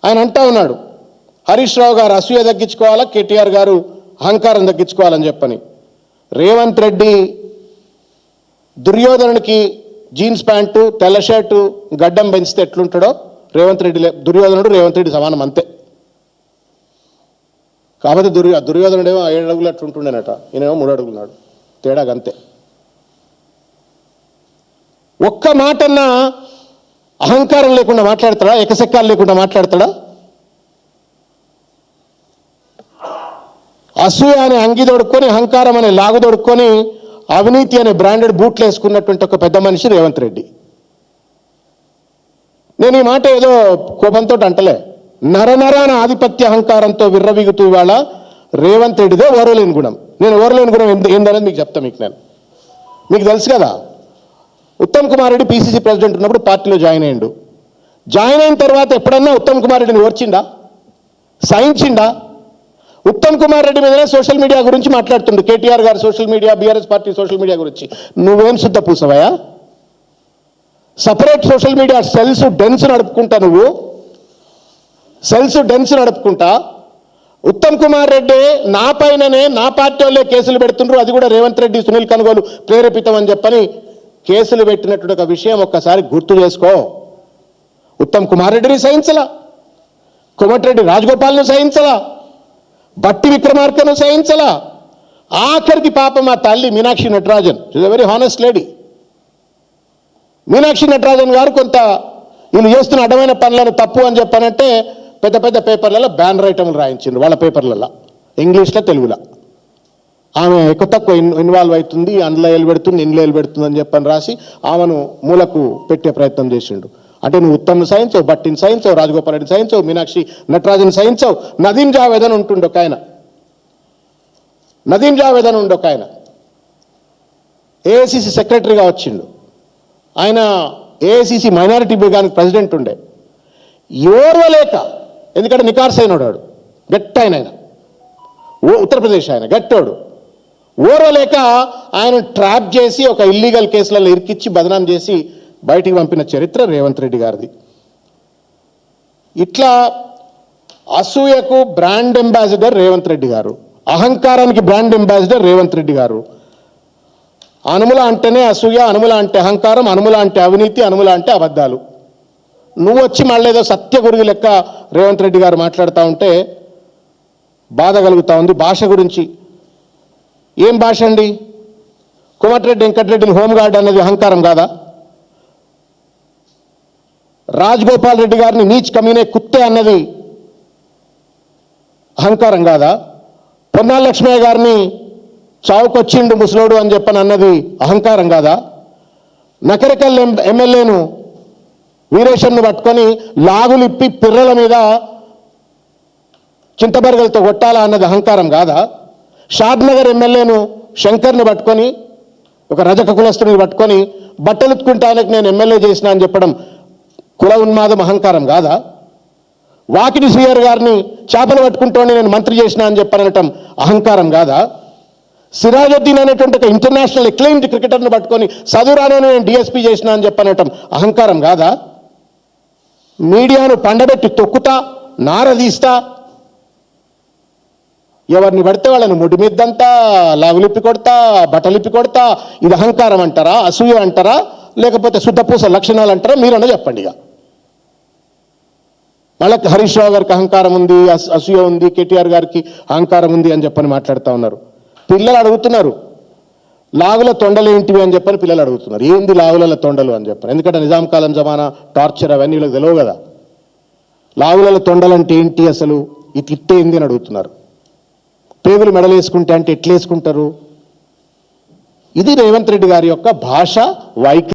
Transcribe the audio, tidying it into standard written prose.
ఆయన అంటా ఉన్నాడు, హరీష్ రావు గారు అసూయ తగ్గించుకోవాలా, కేటీఆర్ గారు అహంకారం తగ్గించుకోవాలని చెప్పని. రేవంత్ రెడ్డి దుర్యోధనుడికి జీన్స్ ప్యాంటు తెల్ల షర్టు గడ్డం పెంచితే ఎట్లుంటాడో రేవంత్ రెడ్డి దుర్యోధనుడు రేవంత్ రెడ్డి సమానం అంతే. కాబట్టి దుర్యోధనుడేమో 7 అడుగులు అట్లుంటుండేనట, ఈయనేమో 3 అడుగులున్నాడు, తేడాగా అంతే. ఒక్క మాటన్నా అహంకారం లేకుండా మాట్లాడతాడా, ఎకసెక్కాలు లేకుండా మాట్లాడతాడా? అసూయ అనే అంగి దొడుక్కొని, అహంకారం అనే లాగు దొడుక్కొని, అవినీతి అనే బ్రాండెడ్ బూట్లు వేసుకున్నటువంటి ఒక పెద్ద మనిషి రేవంత్ రెడ్డి. నేను ఈ మాట ఏదో కోపంతో అంటలే, నరనరాన ఆధిపత్య అహంకారంతో విర్రవీగుతూ ఇవాళ రేవంత్ రెడ్డిదే ఓరలేని గుణం. నేను ఓరలేని గుణం ఏందనేది మీకు చెప్తాను. మీకు తెలుసు కదా, ఉత్తమ్ కుమార్ రెడ్డి పీసీసీ ప్రెసిడెంట్ ఉన్నప్పుడు పార్టీలో జాయిన్ అయ్యిండు. జాయిన్ అయిన తర్వాత ఎప్పుడన్నా ఉత్తమ్ కుమార్ రెడ్డిని ఓర్చిండా, సహించిండా? ఉత్తమ్ కుమార్ రెడ్డి మీదనే సోషల్ మీడియా గురించి మాట్లాడుతుండు, కేటీఆర్ గారు social media, BRS party social media గురించి. నువ్వేం శుద్ధ పూసవయా? సపరేట్ సోషల్ మీడియా సెల్స్ డెన్స్ నడుపుకుంటా, నువ్వు సెల్స్ డెన్స్ నడుపుకుంటా. ఉత్తమ్ కుమార్ రెడ్డి నా పైననే నా పార్టీ వాళ్ళే కేసులు పెడుతుండ్రు, అది కూడా రేవంత్ రెడ్డి సునీల్ కనుగోలు ప్రేరేపితం అని చెప్పని కేసులు పెట్టినటువంటి ఒక విషయం ఒక్కసారి గుర్తు చేసుకో. ఉత్తమ్ కుమార్ రెడ్డిని సహించలా, కోమటిరెడ్డి రాజగోపాల్ను సహించలా, బట్టి విక్రమార్కను సహించలా, ఆఖరికి పాపం ఆ తల్లి Meenakshi Natarajan, is a very honest lady. Meenakshi Natarajan గారు కొంత వీళ్ళు చేస్తున్న అడ్డమైన పనులను తప్పు అని చెప్పానంటే పెద్ద పెద్ద పేపర్లలో బ్యానర్ ఐటమ్లు రాయించిండ్రు, వాళ్ళ పేపర్లలో, ఇంగ్లీష్లో తెలుగులో. ఆమె ఎక్కువ తక్కువ ఇన్వాల్వ్ అవుతుంది, అందులో పెడుతుంది, ఇందులో పెడుతుంది అని చెప్పని రాసి ఆమెను మూలకు పెట్టే ప్రయత్నం చేసిండు. అంటే నువ్వు ఉత్తమ్ను సహించవు, బట్టిని సహించవు, రాజగోపాల్ రెడ్డిని సహించవు, మీనాక్షి నటరాజన్ సహించవు. నదీం జావేద్ అని ఉంటుండే ఒక ఆయన, నదీం జావేద్ అని ఉండే ఒక ఆయన ఏఐసిసి సెక్రటరీగా వచ్చిండు. ఆయన ఏఐసిసి మైనారిటీ విభాగానికి ప్రెసిడెంట్ ఉండే. ఓర్వలేక, ఎందుకంటే నికార్స్ అయినాడు, గట్టి ఆయన ఉత్తరప్రదేశ్ ఆయన గట్టోడు, ఓర్వలేక ఆయన ట్రాప్ చేసి ఒక ఇల్లీగల్ కేసులలో ఇరికిచ్చి బదనాం చేసి బయటికి పంపిన చరిత్ర రేవంత్ రెడ్డి గారిది. ఇట్లా అసూయకు బ్రాండ్ అంబాసిడర్ రేవంత్ రెడ్డి గారు, అహంకారానికి బ్రాండ్ అంబాసిడర్ రేవంత్ రెడ్డి గారు. అనుముల అంటేనే అసూయ, అనుముల అంటే అహంకారం, అనుముల అంటే అవినీతి, అనుముల అంటే అబద్ధాలు. నువ్వు వచ్చి మళ్ళీ ఏదో సత్యగురుగు లెక్క రేవంత్ రెడ్డి గారు మాట్లాడుతూ ఉంటే బాధ కలుగుతూ ఉంది. భాష గురించి ఏం భాష అండి? కోమటిరెడ్డి వెంకటరెడ్డిని హోంగార్డ్ అనేది అహంకారం కాదా? రాజగోపాల్ రెడ్డి గారిని నీచ్ కమీనే కుత్తే అన్నది అహంకారం కాదా? పొన్నాల లక్ష్మయ్య గారిని చావుకొచ్చిండు ముసలోడు అని చెప్పని అన్నది అహంకారం కాదా? నకరికల్ ఎమ్మెల్యేను వీరేశన్ను పట్టుకొని లాగులిప్పి పిర్రల మీద చింతబరగలతో కొట్టాలా అన్నది అహంకారం కాదా? షాద్నగర్ ఎమ్మెల్యేను శంకర్ని పట్టుకొని, ఒక రజక కులస్తుని పట్టుకొని బట్టలుత్తుకుంటానికి నేను ఎమ్మెల్యే చేసిన అని చెప్పడం కుల ఉన్మాదం, అహంకారం కాదా? వాకిటి శ్రీహర్ గారిని చేపలు పట్టుకుంటూనే నేను మంత్రి చేసిన అని చెప్పనటం అహంకారం కాదా? సిరాజుద్దీన్ అనేటువంటి ఒక ఇంటర్నేషనల్ ఎక్లైమ్డ్ క్రికెటర్ను పట్టుకొని చదువురానే నేను డిఎస్పీ చేసిన అని చెప్పనటం అహంకారం కాదా? మీడియాను పండబెట్టి తొక్కుతా, నారదీస్తా, ఎవరిని పడితే వాళ్ళని ముడి మీద్దంతా లాగులిప్పి కొడతా, బట్టలిప్పి కొడతా, ఇది అహంకారం అంటారా, అసూయ అంటారా, లేకపోతే శుద్ధపూస లక్షణాలు అంటారా? మీరన్నా చెప్పండి. ఇక వాళ్ళకి హరీష్ రావు గారికి అహంకారం ఉంది, అసూయ ఉంది, కేటీఆర్ గారికి అహంకారం ఉంది అని చెప్పని మాట్లాడుతూ ఉన్నారు. పిల్లలు అడుగుతున్నారు, లాగుల తొండలు ఏంటివి అని చెప్పని పిల్లలు అడుగుతున్నారు. ఏంది లాగుల తొండలు అని చెప్పని? ఎందుకంటే నిజాం కాలం జమానా, టార్చర్ అవన్నీ వీళ్ళకి తెలియవు కదా. లాగుల తొండలు అంటే ఏంటి అసలు, ఇది తిట్టేంది అని అడుగుతున్నారు. పేగులు మెడలేసుకుంటే అంటే ఎట్లేసుకుంటారు? ఇది రేవంత్ రెడ్డి గారి యొక్క భాష వైఖరి.